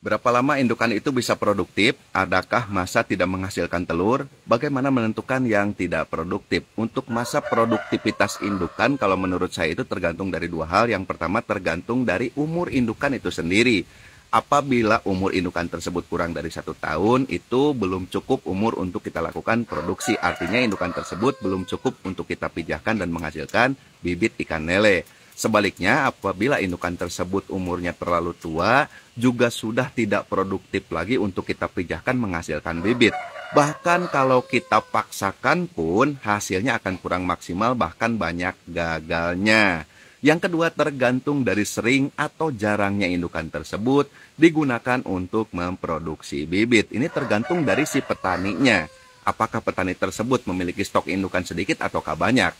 Berapa lama indukan itu bisa produktif? Adakah masa tidak menghasilkan telur? Bagaimana menentukan yang tidak produktif? Untuk masa produktivitas indukan, kalau menurut saya itu tergantung dari dua hal. Yang pertama tergantung dari umur indukan itu sendiri. Apabila umur indukan tersebut kurang dari 1 tahun, itu belum cukup umur untuk kita lakukan produksi. Artinya indukan tersebut belum cukup untuk kita pijahkan dan menghasilkan bibit ikan lele. Sebaliknya, apabila indukan tersebut umurnya terlalu tua, juga sudah tidak produktif lagi untuk kita pijahkan menghasilkan bibit. Bahkan kalau kita paksakan pun, hasilnya akan kurang maksimal, bahkan banyak gagalnya. Yang kedua, tergantung dari sering atau jarangnya indukan tersebut digunakan untuk memproduksi bibit. Ini tergantung dari si petaninya. Apakah petani tersebut memiliki stok indukan sedikit ataukah banyak?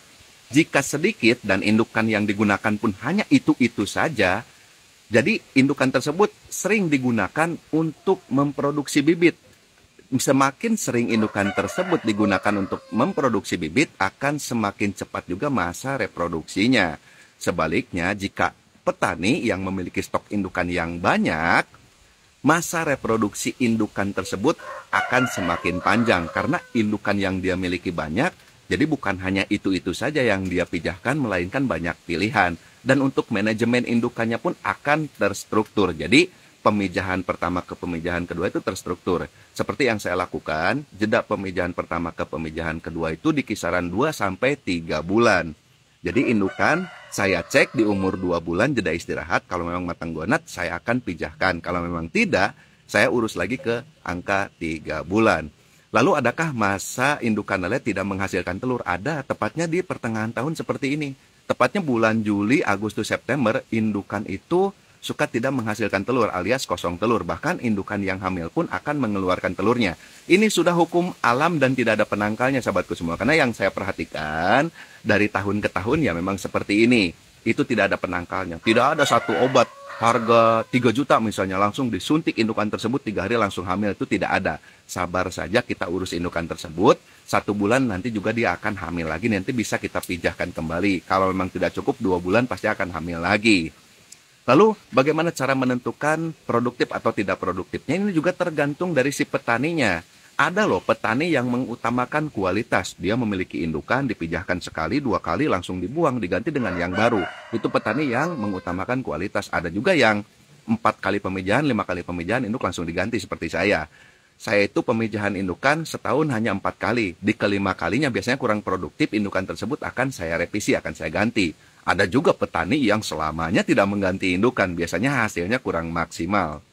Jika sedikit dan indukan yang digunakan pun hanya itu-itu saja, jadi indukan tersebut sering digunakan untuk memproduksi bibit. Semakin sering indukan tersebut digunakan untuk memproduksi bibit, akan semakin cepat juga masa reproduksinya. Sebaliknya, jika petani yang memiliki stok indukan yang banyak, masa reproduksi indukan tersebut akan semakin panjang karena indukan yang dia miliki banyak. Jadi bukan hanya itu-itu saja yang dia pijahkan, melainkan banyak pilihan. Dan untuk manajemen indukannya pun akan terstruktur. Jadi pemijahan pertama ke pemijahan kedua itu terstruktur. Seperti yang saya lakukan, jeda pemijahan pertama ke pemijahan kedua itu di kisaran 2-3 bulan. Jadi indukan saya cek di umur 2 bulan jeda istirahat. Kalau memang matang gonat, saya akan pijahkan. Kalau memang tidak, saya urus lagi ke angka 3 bulan. Lalu adakah masa indukan lele tidak menghasilkan telur? Ada, tepatnya di pertengahan tahun seperti ini. Tepatnya bulan Juli, Agustus, September, indukan itu suka tidak menghasilkan telur alias kosong telur. Bahkan indukan yang hamil pun akan mengeluarkan telurnya. Ini sudah hukum alam dan tidak ada penangkalnya sahabatku semua. Karena yang saya perhatikan dari tahun ke tahun ya memang seperti ini. Itu tidak ada penangkalnya. Tidak ada satu obat harga 3 juta misalnya langsung disuntik indukan tersebut 3 hari langsung hamil, itu tidak ada. Sabar saja kita urus indukan tersebut, 1 bulan nanti juga dia akan hamil lagi, nanti bisa kita pijahkan kembali. Kalau memang tidak cukup 2 bulan pasti akan hamil lagi. Lalu bagaimana cara menentukan produktif atau tidak produktifnya? Ini juga tergantung dari si petaninya. Ada loh petani yang mengutamakan kualitas. Dia memiliki indukan, dipijahkan sekali, 2 kali langsung dibuang, diganti dengan yang baru. Itu petani yang mengutamakan kualitas. Ada juga yang 4 kali pemijahan, 5 kali pemijahan, induk langsung diganti seperti saya. Saya itu pemijahan indukan setahun hanya 4 kali. Di kelima kalinya biasanya kurang produktif, indukan tersebut akan saya revisi, akan saya ganti. Ada juga petani yang selamanya tidak mengganti indukan, biasanya hasilnya kurang maksimal.